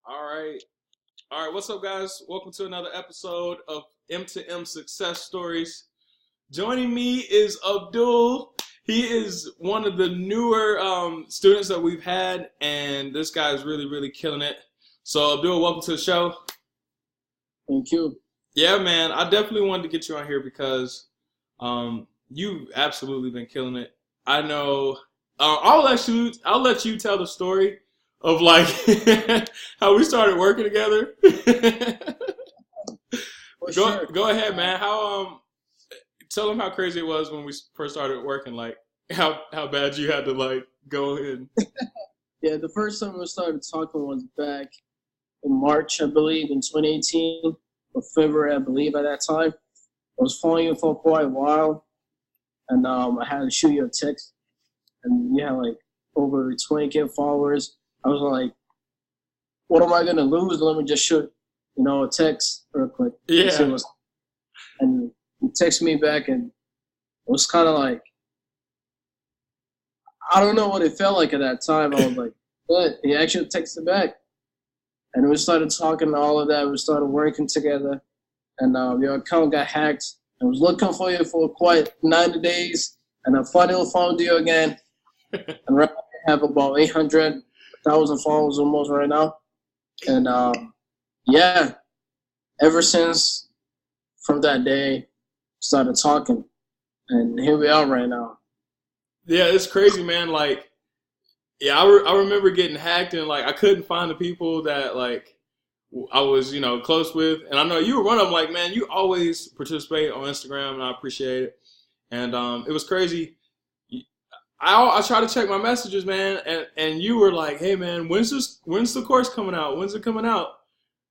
All right. All right. What's up, guys? Welcome to another episode of M2M Success Stories. Joining me is Abdul. He is one of the newer students that we've had, and this guy is really killing it. So, Abdul, welcome to the show. Thank you. Yeah, man. I definitely wanted to get you on here because you've absolutely been killing it. I know. I'll let you tell the story of like how we started working together. Go ahead, man. How tell them how crazy it was when we first started working. Like how bad you had to like go in. Yeah, the first time we started talking was back in March, I believe, in 2018 or February, I believe, at that time. I was following you for quite a while, and I had to shoot you a text, and you had like over 20K followers. I was like, what am I gonna lose? Let me just shoot, a text real quick. Yeah. And you text me back, and it was kind of like, I don't know what it felt like at that time. I was like, but he actually texted back. And we started talking and all of that. We started working together. And your account got hacked. I was looking for you for quite 90 days. And I finally found you again. And right now I have about 800,000 followers almost right now. And yeah, ever since from that day, started talking. And here we are right now. Yeah, it's crazy, man. Like, yeah, I remember getting hacked and like I couldn't find the people that like I was, close with. And I know you were one of them. Like, man, you always participate on Instagram, and I appreciate it. And it was crazy. I try to check my messages, man, and you were like, "Hey, man, when's the course coming out? When's it coming out?"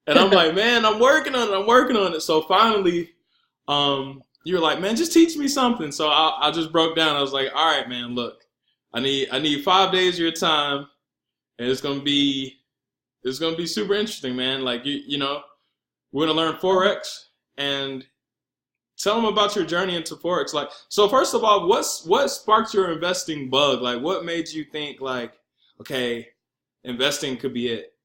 And I'm like, "Man, I'm working on it." So finally, you were like, "Man, just teach me something." So I just broke down. I was like, "All right, man, look, I need 5 days of your time, and it's gonna be super interesting, man. Like we're gonna learn Forex, and tell them about your journey into Forex. Like, so first of all, what sparked your investing bug? Like, what made you think like, okay, investing could be it?"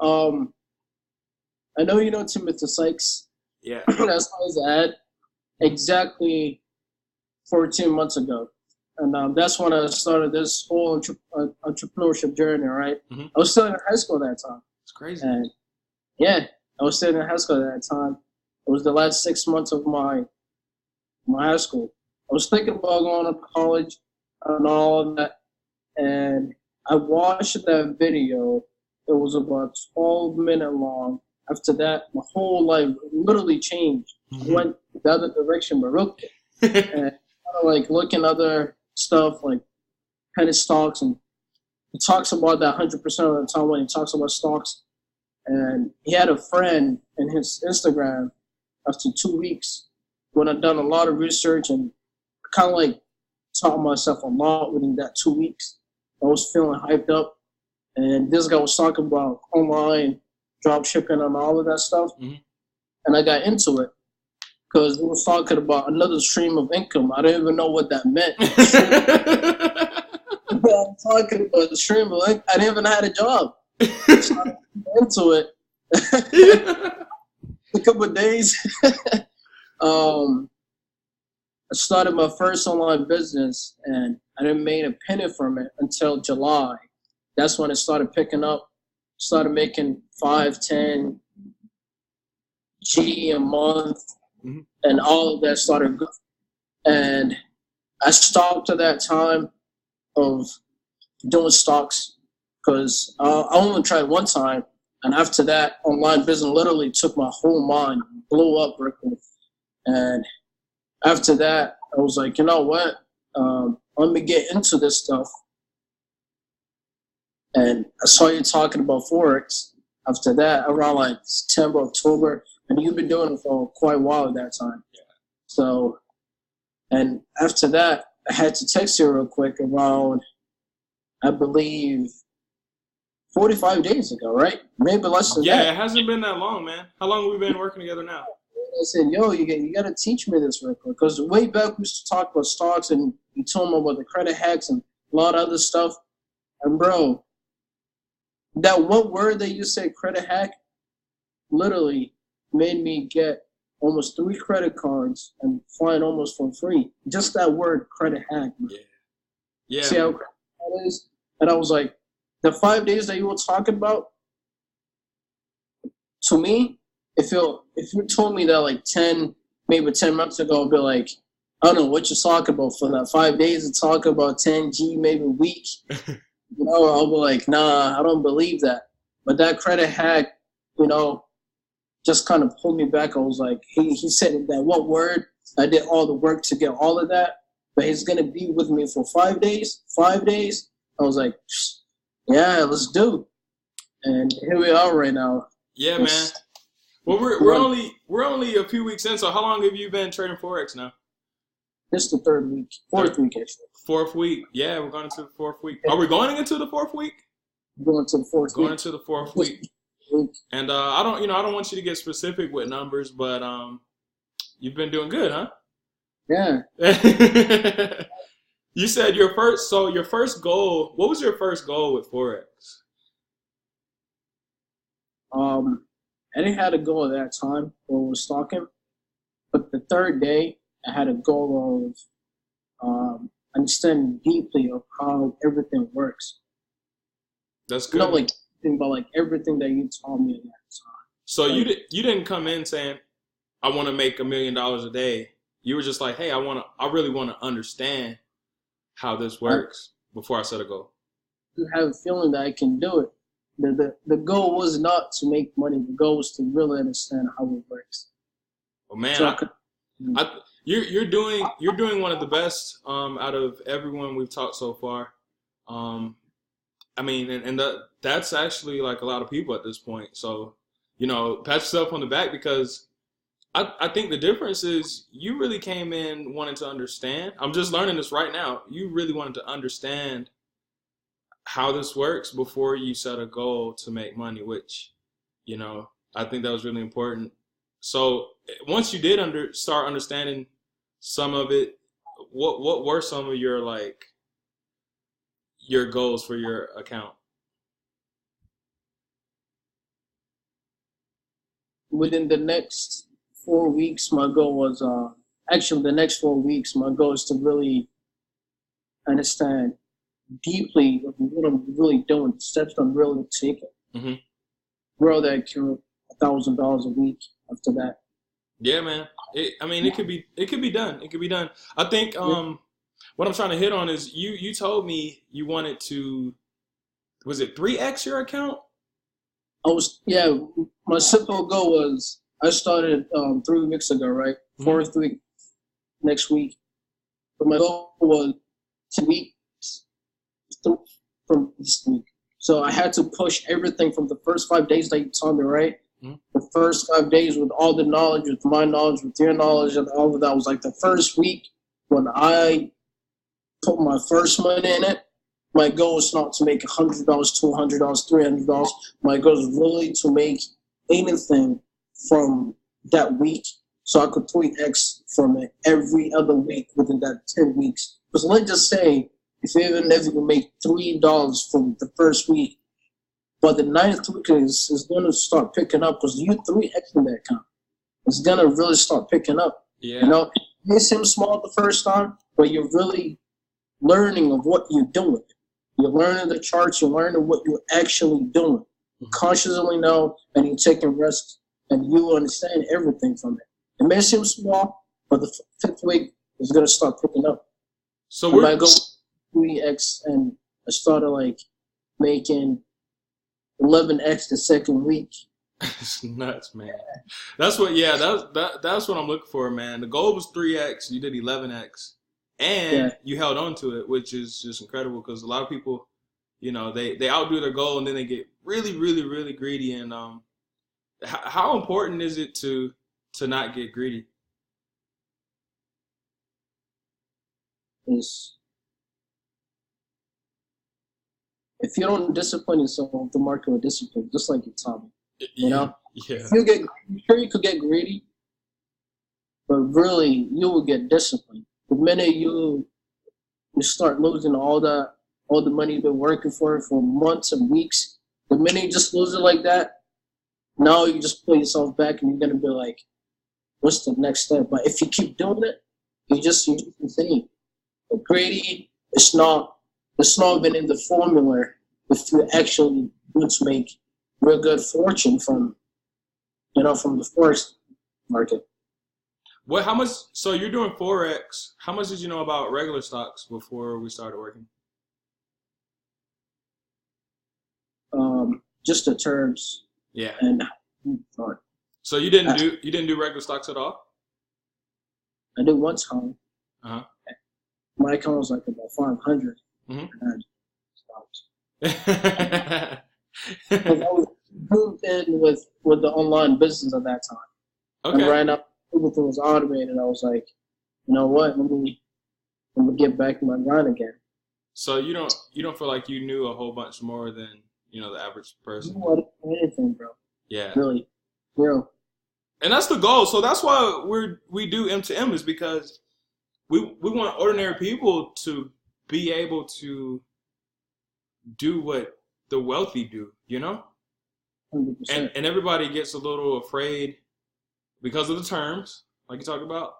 I know you know Timothy Sykes. Yeah. That's how his ad exactly 14 months ago. And that's when I started this whole entrepreneurship journey, right? Mm-hmm. I was still in high school at that time. It's crazy. And yeah, I was still in high school at that time. It was the last 6 months of my high school. I was thinking about going to college and all of that. And I watched that video. It was about 12 minutes long. After that, my whole life literally changed. Mm-hmm. I went the other direction, but real quick. And kind of like looking other stuff like penny stocks, and he talks about that 100% of the time when he talks about stocks. And he had a friend in his Instagram after 2 weeks when I'd done a lot of research and kind of like taught myself a lot within that 2 weeks. I was feeling hyped up, and this guy was talking about online drop shipping and all of that stuff. Mm-hmm. And I got into it because he was talking about another stream of income. I didn't even know what that meant. I'm talking about the stream of income. I didn't even have a job. So I got into it. A couple of days. I started my first online business, and I didn't make a penny from it until July. That's when it started picking up. Started making 5, 10 G a month, mm-hmm. And all of that started. And I stopped at that time of doing stocks because I only tried one time. And after that, online business literally took my whole mind, blew up real quick. And after that, I was like, you know what? Let me get into this stuff. And I saw you talking about Forex. After that, around like September, October, and you've been doing it for quite a while at that time. Yeah. So, and after that, I had to text you real quick around, I believe, 45 days ago, right? Maybe less than that. Yeah, it hasn't been that long, man. How long have we been working together now? I said, yo, you got to teach me this real quick. Because way back we used to talk about stocks, and you told me about the credit hacks and a lot of other stuff. And bro, That one word that you said, credit hack, literally made me get almost 3 credit cards and flying almost for free. Just that word, credit hack. Man. Yeah. Yeah. See how that is? And I was like, the 5 days that you were talking about, to me, if you told me that like 10 months ago, I'd be like, I don't know what you're talking about for that 5 days to talk about 10G maybe a week. I'll be like, nah, I don't believe that. But that credit hack, just kind of pulled me back. I was like, he said that one word. I did all the work to get all of that, but he's gonna be with me for 5 days. 5 days. I was like, yeah, let's do it. And here we are right now. Yeah, man. Well, we're only a few weeks in. So how long have you been trading Forex now? This is the 3rd week, 4th week actually. 4th week. Yeah, we're going into the 4th week. Are we going into the 4th week? Going to the 4th week. Going into the 4th week. And I don't want you to get specific with numbers, but you've been doing good, huh? Yeah. You said your first goal. What was your first goal with Forex? I didn't have a goal at that time when we were stalking, but the 3rd day I had a goal of understanding deeply of how everything works. That's good. Like about like everything that you taught me at that time. So you didn't come in saying, I want to make $1 million a day. You were just like, hey, I really want to understand how this works before I set a goal. You have a feeling that I can do it. The goal was not to make money. The goal was to really understand how it works. Well, man, you're doing one of the best out of everyone we've talked so far. I mean, and that's actually like a lot of people at this point. So, pat yourself on the back, because I think the difference is you really came in wanting to understand. I'm just learning this right now. You really wanted to understand how this works before you set a goal to make money, which, I think that was really important. So once you did start understanding some of it, what were some of your goals for your account? Within the next 4 weeks, my goal was the next 4 weeks, my goal is to really understand deeply what I'm really doing, the steps I'm really taking. Mm-hmm. Grow that account $1,000 a week after that. Yeah, man. It could be done. It could be done. I think what I'm trying to hit on is you told me you wanted to, was it 3x your account? My simple goal was, I started 3 weeks ago, right? 4th week next week. But my goal was 2 weeks from this week. So I had to push everything from the first 5 days that you taught me, right? Mm-hmm. The first 5 days with all the knowledge, with my knowledge, with your knowledge, and all of that was like the first week when I put my first money in it. My goal is not to make $100, $200, $300. My goal is really to make anything from that week, so I could 3x from it every other week within that 10 weeks. Because let's just say, if you make $3 from the first week, but the 9th week is going to start picking up, because you 3xing that account. It's going to really start picking up. Yeah. It may seem small the first time, but you're really learning of what you're doing. You're learning the charts. You're learning what you're actually doing. You consciously know, and you're taking risks, and you understand everything from it. It may seem small, but the 5th week is going to start picking up. So we're going 3x, and I started making 11x the 2nd week. It's nuts, man. That's what I'm looking for, man. The goal was 3x. You did 11x. And you held on to it, which is just incredible, because a lot of people, they outdo their goal and then they get really, really, really greedy. And how important is it to not get greedy? If you don't discipline yourself, the market will discipline, just like you taught me. Yeah. If you could get greedy, but really you will get disciplined. The minute you start losing all the money you've been working for months and weeks, The minute you just lose it like that, now you just pull yourself back and you're gonna be like, what's the next step? But if you keep doing it, you just insane. But greedy, it's not even in the formula if you actually want to make real good fortune from the Forex market. What? How much? So you're doing Forex. How much did you know about regular stocks before we started working? Just the terms Yeah. and So you didn't do regular stocks at all? I did one time. Uh My account was like about 500. huh. And Mm-hmm. I was moved in with the online business at that time. And Okay. right now everything was automated. I was like, you know what? Let me get back in my grind again. So you don't feel like you knew a whole bunch more than the average You person? know what? Anything, bro. Yeah. Really. Real. And that's the goal. So that's why we do M2M, is because we want ordinary people to be able to do what the wealthy do, 100%. And everybody gets a little afraid because of the terms, like you talked about,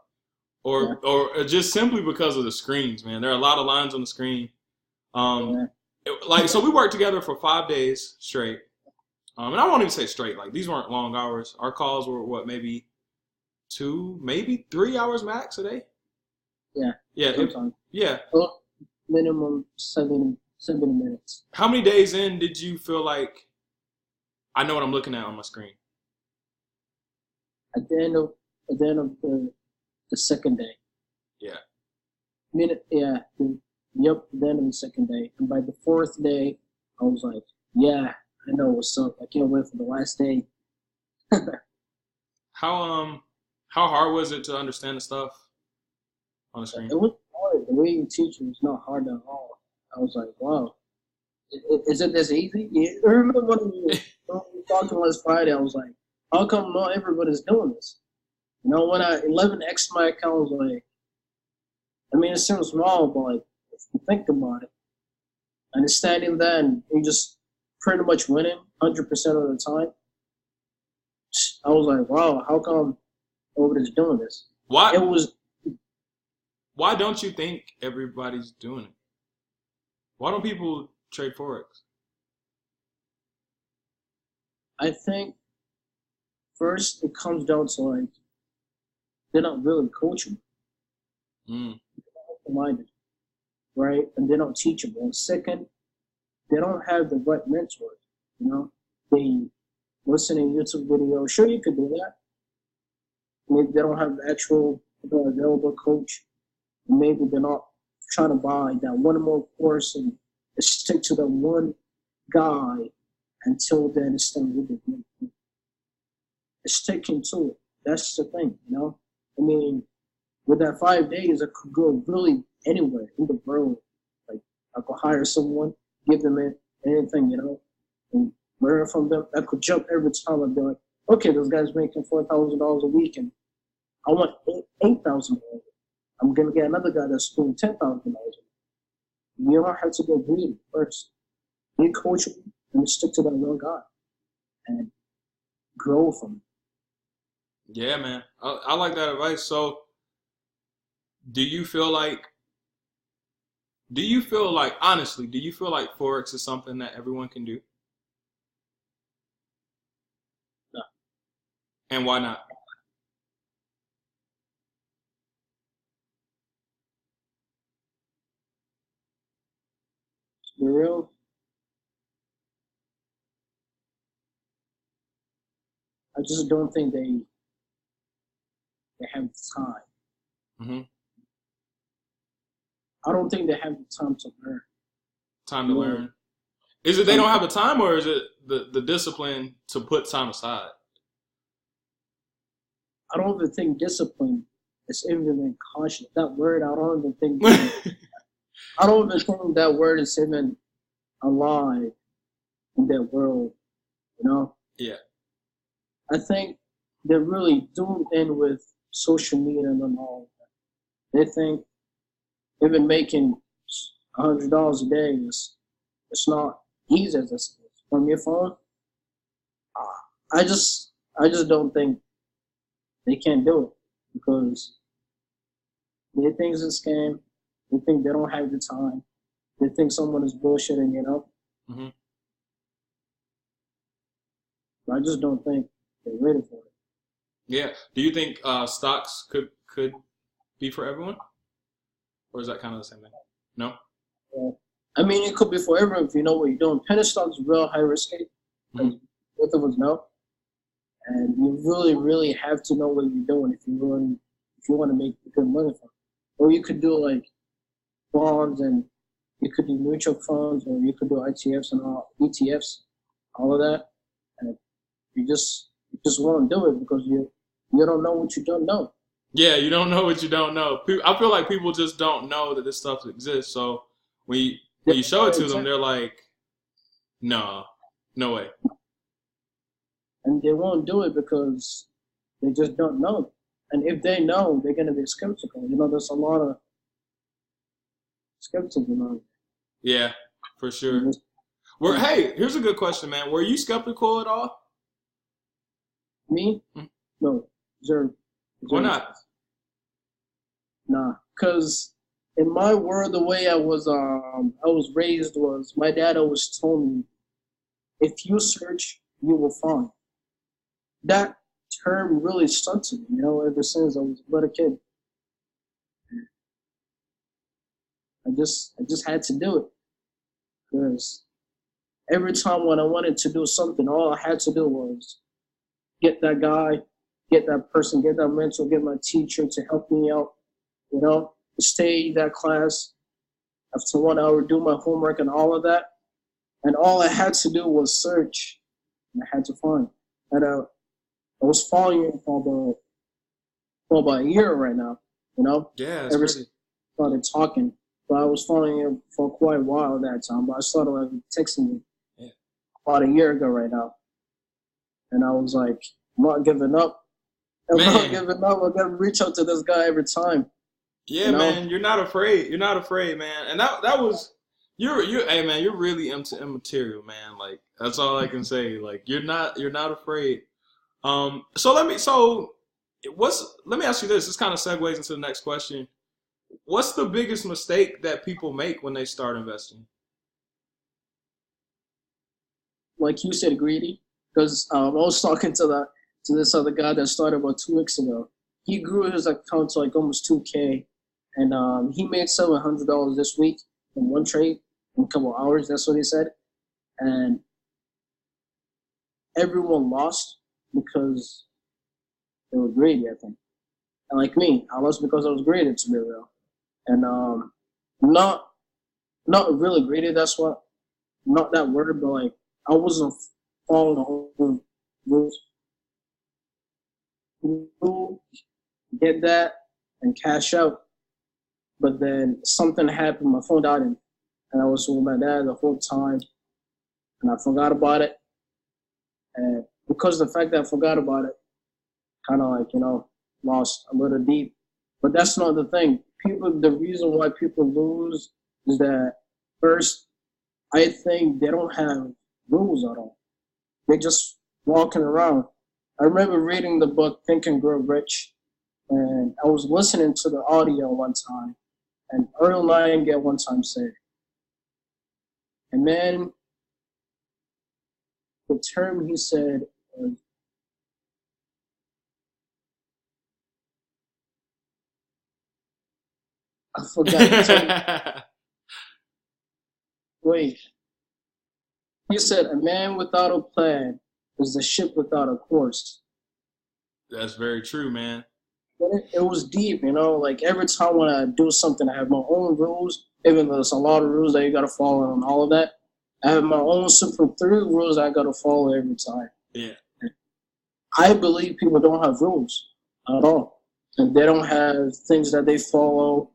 or just simply because of the screens, man. There are a lot of lines on the screen. So we worked together for 5 days straight. And I won't even say straight. Like, these weren't long hours. Our calls were maybe 2, maybe 3 hours max a day. Yeah. Yeah. Sometimes. Yeah. Well, minimum 70 minutes. How many days in did you feel like I know what I'm looking at on my screen? At the end of the second day. Yeah. At the end of the second day. And by the fourth day, I was like, yeah, I know what's up. I can't wait for the last day. How hard was it to understand the stuff on the screen? It was hard. The way you teach it was not hard at all. I was like, wow, is it this easy? You remember when we were talking last Friday, I was like, how come not everybody's doing this? When I 11x my account, I was like, I mean, it seems small, but like, if you think about it, understanding that and you just pretty much winning 100% of the time, I was like, wow, how come nobody's doing this? Why? It was. Why don't you think everybody's doing it? Why don't people trade Forex? I think first it comes down to like they're not really coachable, minded, right? And they're not teachable. And second, they don't have the right mentors. They listen to YouTube videos. Sure, you could do that. Maybe they don't have the actual available coach. Maybe they're not trying to buy that one more course and stick to the one guy until then it's done with it. It's sticking to it. That's the thing, I mean, with that 5 days, I could go really anywhere in the world. Like, I could hire someone, give them anything, and learn from them. I could jump every time. I'd be like, okay, this guy's making $4,000 a week, and I want $8,000. I'm gonna get another guy that's doing $10,000. You don't have to get greedy first. Be coachable and stick to that one guy, and grow from it. Yeah, man. I like that advice. So, do you feel like honestly, do you feel like Forex is something that everyone can do? No. And why not? To be real, I just don't think they have the time. Mm-hmm. I don't think they have the time to learn. Time to learn. Is it they don't have the time, or is it the discipline to put time aside? I don't even think discipline is even conscious. That word, I don't even think. I don't even think that word is even alive in that world. Yeah. I think they're really doomed in with social media and all that. They think even making $100 a day it's not easy as this is. from your phone. I just don't think they can do it because they think it's a scam. They think they don't have the time. They think someone is bullshitting, you know. Mm-hmm. I just don't think they're ready for it. Yeah. Do you think stocks could be for everyone, or is that kind of the same thing? No. I mean, it could be for everyone if you know what you're doing. Penny stocks real high risk, as both of us know, and you really, really have to know what you're doing if you want to make good money from it. Or you could do like bonds, and you could do mutual funds, or you could do ETFs and ETFs, all of that. And you just won't do it because you don't know what you don't know. Yeah, you don't know what you don't know. I feel like people just don't know that this stuff exists. So when you show it to them, they're like, no way. And they won't do it because they just don't know. And if they know, they're going to be skeptical. You know, there's a lot of skepticism. Yeah, for sure. Hey, here's a good question, man. Were you skeptical at all? Me? No. Zero. Why not? Nah, because in my world, the way I was raised was my dad always told me, if you search, you will find. That term really stuck to me, you know, ever since I was a little kid. I just had to do it because every time when I wanted to do something, all I had to do was get that guy, get that person, get that mentor, get my teacher to help me out, you know, stay that class after 1 hour, do my homework and all of that. And all I had to do was search, and I had to find. And I was following you for about a year right now, you know? Yeah, ever since I started talking. But I was following you for quite a while at that time, but I started like texting you about a year ago right now. And I was like, I'm not giving up. I'm not giving up. I'm going to reach out to this guy every time. Yeah, you know? Man, you're not afraid. You're not afraid, man. And that was, hey, man, you're really M2M material, man. Like, that's all I can say. Like, you're not afraid. So let me ask you this. This kind of segues into the next question. What's the biggest mistake that people make when they start investing? Like you said, greedy. Because I was talking to this other guy that started about 2 weeks ago. He grew his account to like almost 2K, and he made $700 this week in one trade in a couple hours. That's what he said, and everyone lost because they were greedy, I think. And like me, I lost because I was greedy, to be real. And not really greedy, that's what, not that word, but like I wasn't following the whole rules. Get that and cash out. But then something happened, my phone died, and I was with my dad the whole time, and I forgot about it. And because of the fact that I forgot about it, kind of like, you know, lost a little deep. But that's not the thing. The reason why people lose is that, first, I think they don't have rules at all. They're just walking around. I remember reading the book Think and Grow Rich, and I was listening to the audio one time, and Earl Nightingale one time said, and then the term he said was, I forgot the term. Wait. He said, a man without a plan is a ship without a course. That's very true, man. It was deep, you know, like every time when I do something, I have my own rules, even though there's a lot of rules that you got to follow and all of that. I have my own simple 3 rules I got to follow every time. Yeah. I believe people don't have rules at all. And they don't have things that they follow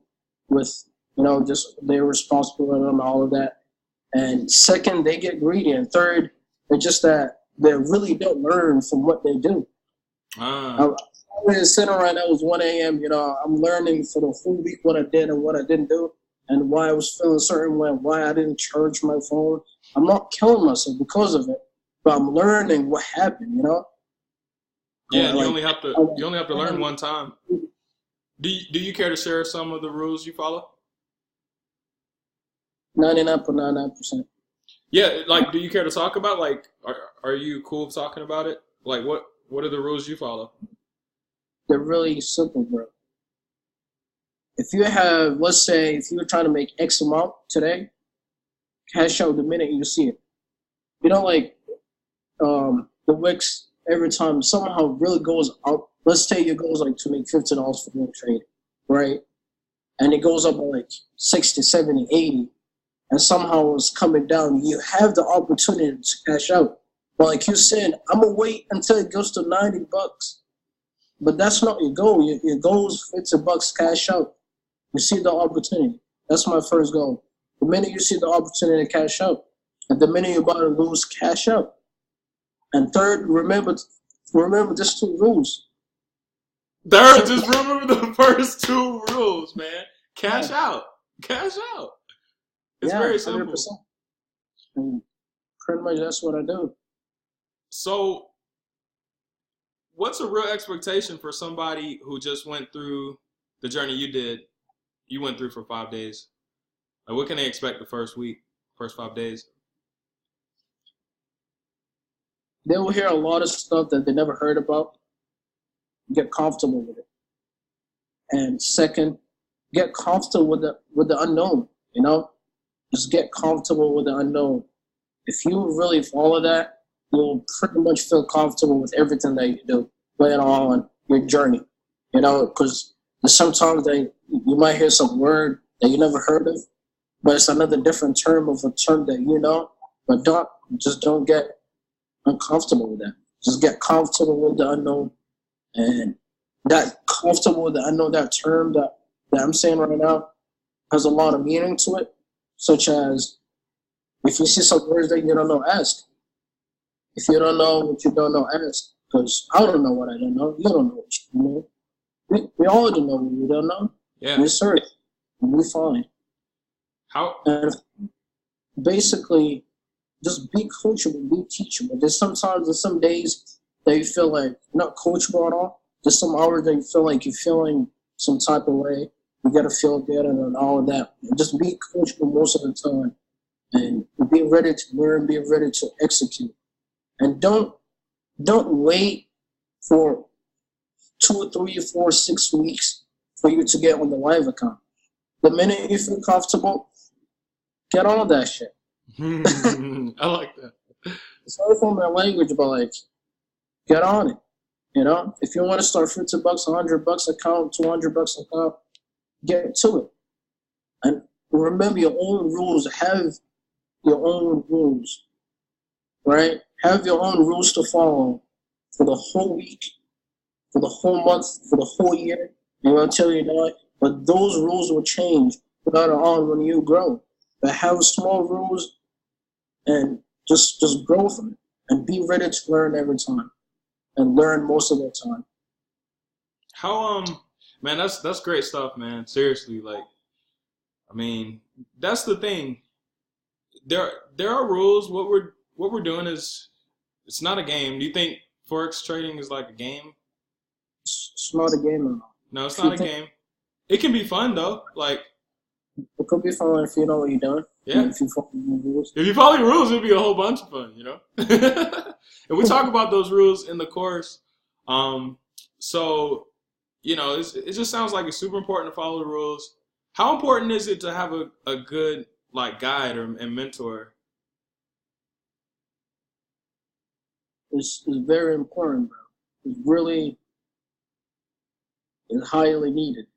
with, you know, just they're responsible and all of that. And second, they get greedy. And third, it's just that they really don't learn from what they do. I'm sitting right now, it was 1 a.m., you know, I'm learning for the whole week what I did and what I didn't do, and why I was feeling a certain way, why I didn't charge my phone, I'm not killing myself because of it, but I'm learning what happened, you know? Yeah, and you only have to learn one time. Do you care to share some of the rules you follow? 99.99%. Yeah, like, do you care to talk about? Like, are you cool with talking about it? Like, what are the rules you follow? They're really simple, bro. If you have, let's say, if you're trying to make X amount today, cash out the minute you see it. You know, like the Wix every time somehow really goes up. Let's say your goal is like to make $50 for one trade, right? And it goes up by like 60, 70, 80, and somehow it's coming down. You have the opportunity to cash out. But like you said, I'm gonna wait until it goes to $90. But that's not your goal. Your goal is $50 cash out. You see the opportunity. That's my first goal. The minute you see the opportunity to cash out, and the minute you're about to lose, cash out. And third, remember these two rules. Third, just remember the first two rules, man. Cash out. Cash out. It's very simple. 100%. And pretty much that's what I do. So, what's a real expectation for somebody who just went through the journey you went through for 5 days? Like, what can they expect the first week, first 5 days? They will hear a lot of stuff that they never heard about. Get comfortable with it. And second, get comfortable with the unknown, you know? Just get comfortable with the unknown. If you really follow that, you'll pretty much feel comfortable with everything that you do later on your journey, you know? Because sometimes you might hear some word that you never heard of, but it's another different term of a term that you know, but don't get uncomfortable with that. Just get comfortable with the unknown, and that comfortable with the unknown, that term that I'm saying right now has a lot of meaning to it, such as if you see some words that you don't know, ask. If you don't know what you don't know, ask. Because I don't know what I don't know. You don't know what you don't know. We all don't know what we don't know. Yeah. We search. And we find. How? And basically, just be coachable, be teachable. There's some days that you feel like not coachable at all. There's some hours that you feel like you're feeling some type of way. You gotta feel good and all of that. Just be coachable most of the time, and be ready to learn, be ready to execute, and don't wait for 2, 3, 4, 6 weeks for you to get on the live account. The minute you feel comfortable, get on that shit. I like that. Sorry for my language, but like, get on it. You know, if you want to start $50, $100 account, $200 account, get to it. And remember your own rules. Have your own rules, right? Have your own rules to follow for the whole week, for the whole month, for the whole year. And until you know, but those rules will change later on when you grow. But have small rules and just grow from it, and be ready to learn every time, and learn most of the time. How man, that's great stuff, man. Seriously, like, I mean, that's the thing. There are rules. What we're doing is, it's not a game. Do you think Forex trading is like a game? It's not a game at all. No, it's not a game. It can be fun though. Like, it could be fun if you know what you're doing. Yeah. If you follow the rules. If you follow the rules, it'd be a whole bunch of fun, you know? And we talk about those rules in the course. So, you know, it just sounds like it's super important to follow the rules. How important is it to have a good, like, guide and mentor? It's very important, bro. It's highly needed.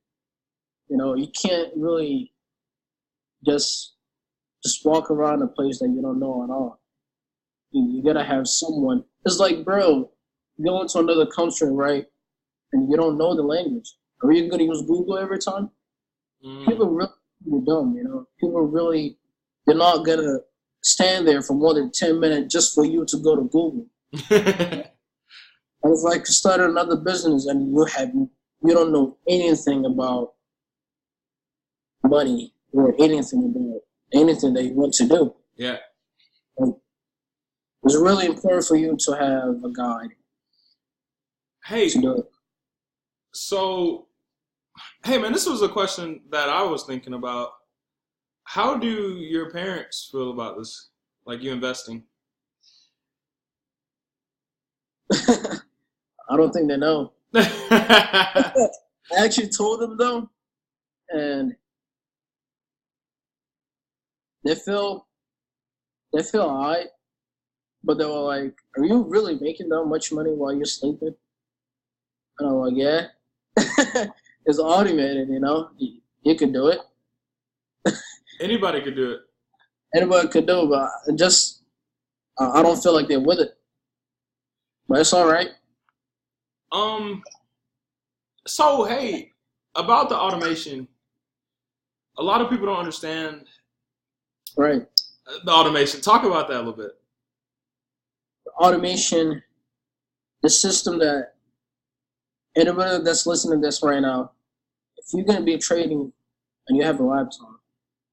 You know, you can't really just walk around a place that you don't know at all. You gotta have someone. It's like, bro, you go into another country, right, and you don't know the language. Are you gonna use Google every time? People really dumb, you know. People really, they're not gonna stand there for more than 10 minutes just for you to go to Google. And it's like starting another business and you don't know anything about money or anything about anything that you want to do. Yeah. Like, it's really important for you to have a guide Hey, to do it. so, hey man, this was a question that I was thinking about. How do your parents feel about this? Like you investing? I don't think they know. I actually told them though, and they feel alright, but they were like, "Are you really making that much money while you're sleeping?" And I'm like, "Yeah, it's automated. You can do it. Anybody could do it. Anybody could do it, but I don't feel like they're with it. But it's all right." So hey, about the automation, a lot of people don't understand Right. the automation. Talk about that a little bit. Automation, the system that anybody that's listening to this right now, if you're going to be trading and you have a laptop,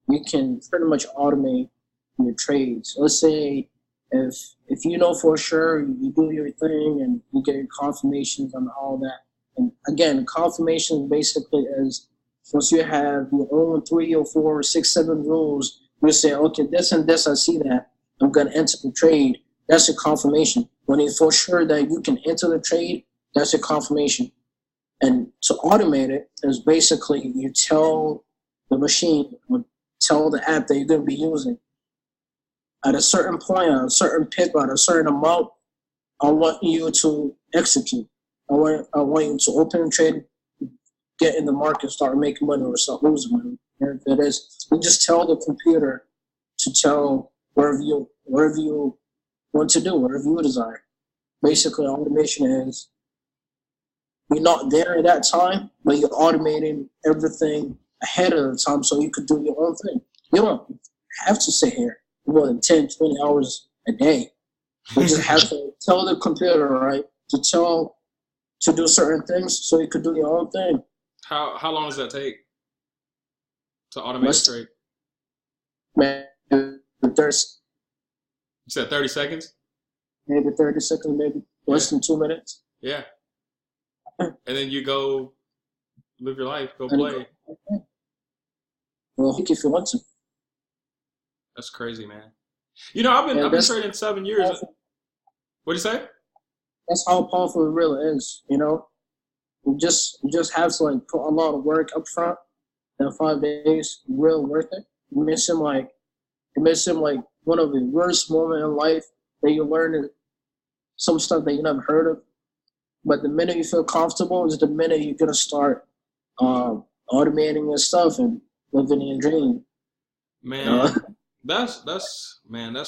you can pretty much automate your trades. Let's say if you know for sure, you do your thing and you get your confirmations on all that. And again, confirmation basically is once you have your own 3 or 4 or 6, 7 rules, you say, okay, this and this, I see that. I'm going to enter the trade. That's your confirmation. When you're for sure that you can enter the trade, that's your confirmation. And to automate it is basically you tell the machine or tell the app that you're going to be using at a certain point, at a certain pip, at a certain amount, I want you to execute. I want you to open the trade, get in the market, start making money or start losing money. If it is, you just tell the computer to tell wherever you want to do, whatever you desire. Basically, automation is you're not there at that time, but you're automating everything ahead of the time so you could do your own thing. You don't have to sit here more than 10, 20 hours a day. You just have to tell the computer, right, to do certain things so you could do your own thing. How long does that take to automate a trade? Man, there's You said 30 seconds? maybe 30 seconds, maybe less than 2 minutes. Yeah. And then you go live your life, go play. Well, if you want to. That's crazy, man. I've been trading 7 years. What'd you say? That's how powerful it really is. You just have to put a lot of work up front. And 5 days, real worth it. It may seem like one of the worst moments in life that you learn some stuff that you never heard of. But the minute you feel comfortable is the minute you're gonna start automating your stuff and living your dream. Man, that's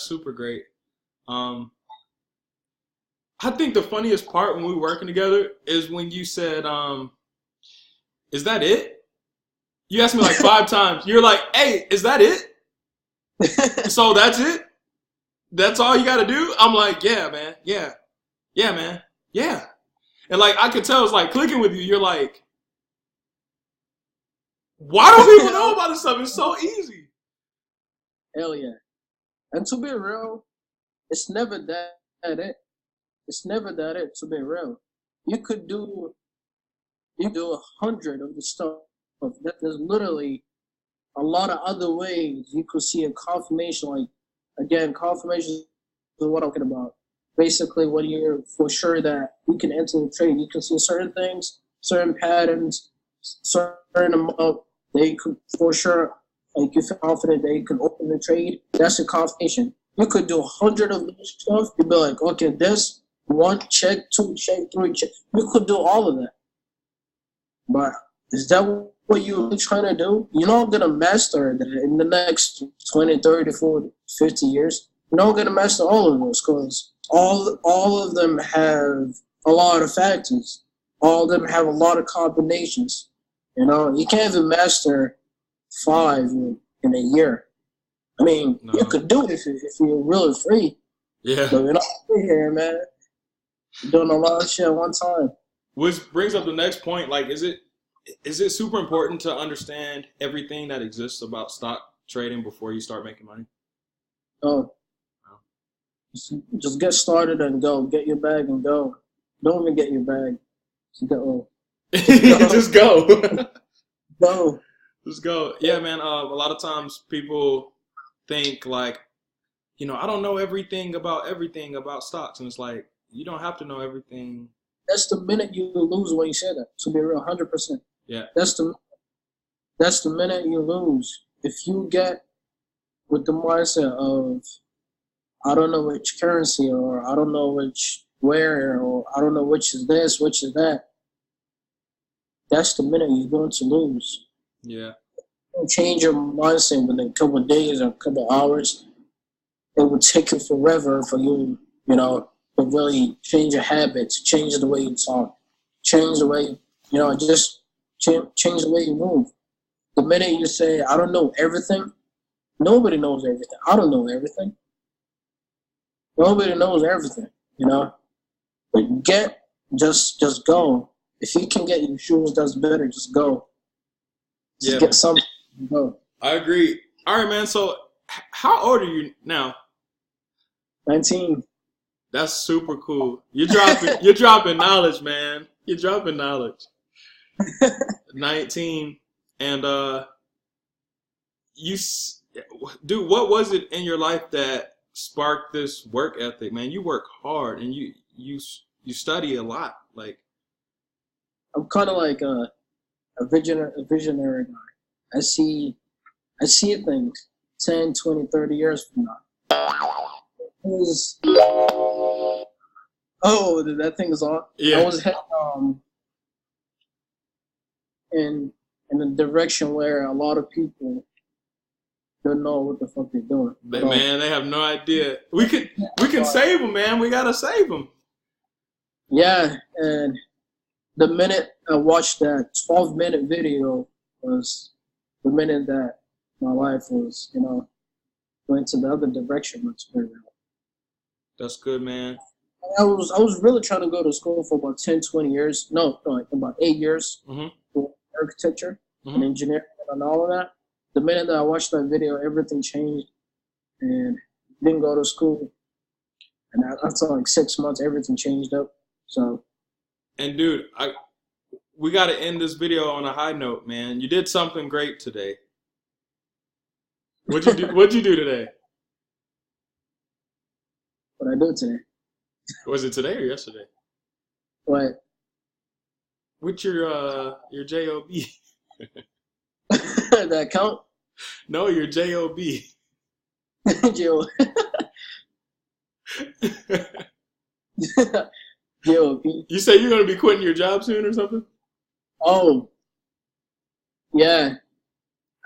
super great. I think the funniest part when we were working together is when you said, "Is that it?" You asked me like 5 times. You're like, "Hey, is that it? So that's it? That's all you got to do?" I'm like, "Yeah, man. Yeah, man. Yeah." And I could tell it's clicking with you. You're like, why don't people know about this stuff? It's so easy. Hell yeah. And to be real, it's never that it. It's never that it, to be real. You could do 100 of the stuff. There's literally a lot of other ways you could see a confirmation. Confirmation is what I'm talking about. Basically, when you're for sure that you can enter the trade, you can see certain things, certain patterns, certain amount that you could for sure, you feel confident that you can open the trade. That's a confirmation. You could do 100 of those stuff. You'd be like, okay, this 1 check, 2 check, 3 check. You could do all of that. But is that what you're trying to do? You're not going to master that in the next 20, 30, 40, 50 years. You're not going to master all of those because all of them have a lot of factors. All of them have a lot of combinations. You can't even master 5 in a year. I mean, no. You could do it if you're really free. Yeah. But you're not free here, man. You're doing a lot of shit at one time. Which brings up the next point. Is it super important to understand everything that exists about stock trading before you start making money? Oh, Just get started and go. Get your bag and go. Don't even get your bag. Just go. Just go. Go. Just go. Yeah, man. A lot of times people think like, I don't know everything about stocks, and it's like you don't have to know everything. That's the minute you lose when you say that. To be real, 100%. Yeah. That's the minute you lose. If you get with the mindset of I don't know which currency or I don't know which where or I don't know which is this, which is that. That's the minute you're going to lose. Yeah. Don't change your mindset within a couple of days or a couple of hours. It would take you forever for you, to really change your habits, change the way you talk, change the way, just change the way you move. The minute you say, I don't know everything, nobody knows everything. I don't know everything. Nobody knows everything, But just go. If you can get your shoes, that's better. Just go. Just get something. Go. I agree. All right, man. So, how old are you now? 19. That's super cool. You're dropping knowledge, man. You're dropping knowledge. 19, and dude, what was it in your life that sparked this work ethic, man? You work hard and you study a lot. Like, I'm kind of like a visionary guy. I see things 10, 20, 30 years from now. Oh, that thing is on. Yeah. I was heading in a direction where a lot of people don't know what the fuck they're doing. Man, they have no idea. We can save them, man. We gotta save them. Yeah, and the minute I watched that 12-minute video was the minute that my life was, going to the other direction. That's good, man. I was really trying to go to school for about 10, 20 years. No, like about 8 years for architecture and engineering and all of that. The minute that I watched that video, everything changed and didn't go to school. And after like 6 months, everything changed up. So. And dude, we got to end this video on a high note, man. You did something great today. What'd you do today? What I do today? Was it today or yesterday? What? With your JOB. The account? No, your JOB. JOB. JOB. You say you're gonna be quitting your job soon or something? Oh, yeah.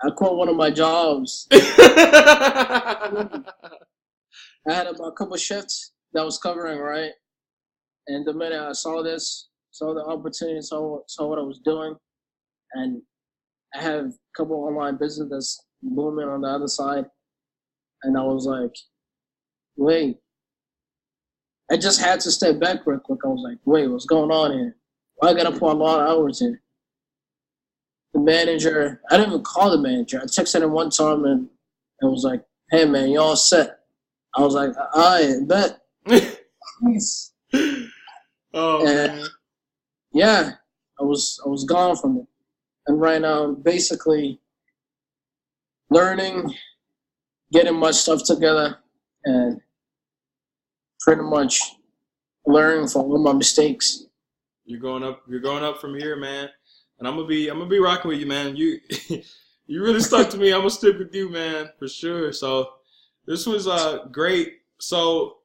I quit one of my jobs. I had about a couple of shifts that I was covering, right? And the minute I saw the opportunity, saw what I was doing, and I have a couple of online business that's booming on the other side, and I was like, wait. I just had to step back real quick. I was like, wait, what's going on here? Why I gotta put a lot of hours here? The manager, I didn't even call the manager. I texted him one time and I was like, hey man, you all set? I was like, I bet. Peace. Oh, man. Yeah, I was gone from it. And right now I'm basically learning, getting my stuff together, and pretty much learning from all my mistakes. You're going up from here, man. And I'm gonna be rocking with you, man. You really stuck to me. I'm gonna stick with you, man, for sure. So this was great. So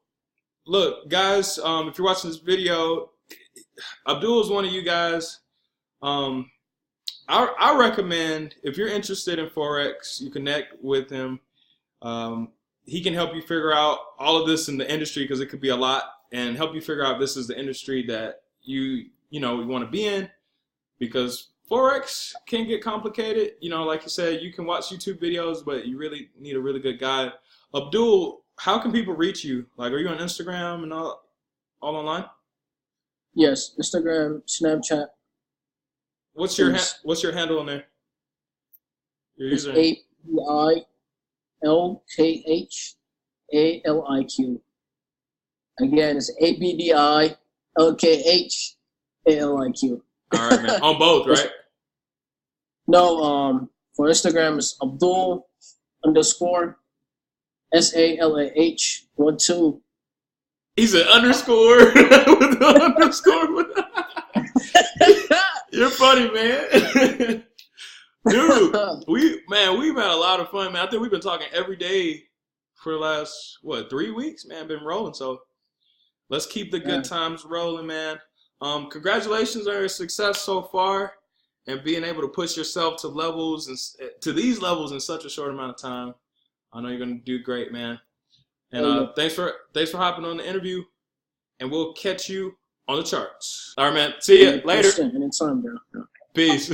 look, guys, if you're watching this video, Abdul is one of you guys. I recommend, if you're interested in Forex, you connect with him. He can help you figure out all of this in the industry, because it could be a lot, and help you figure out if this is the industry that you want to be in, because Forex can get complicated. Like you said, you can watch YouTube videos, but you really need a really good guide. Abdul, how can people reach you? Like, are you on Instagram and all online? Yes, Instagram, Snapchat. What's your handle on there? Your it's username. APILKHALIQ. Again, it's ABDILKHALIQ. All right, man. On both, right? No, for Instagram, it's Abdul _ SALAH 12. He's an underscore with the underscore. You're funny, man. Dude, we've had a lot of fun, man. I think we've been talking every day for the last 3 weeks, man. Been rolling, so let's keep the good times rolling, man. Congratulations on your success so far and being able to push yourself to these levels in such a short amount of time. I know you're gonna do great, man. And thanks for hopping on the interview, and we'll catch you on the charts. All right, man. See you later. Anytime, bro. Peace.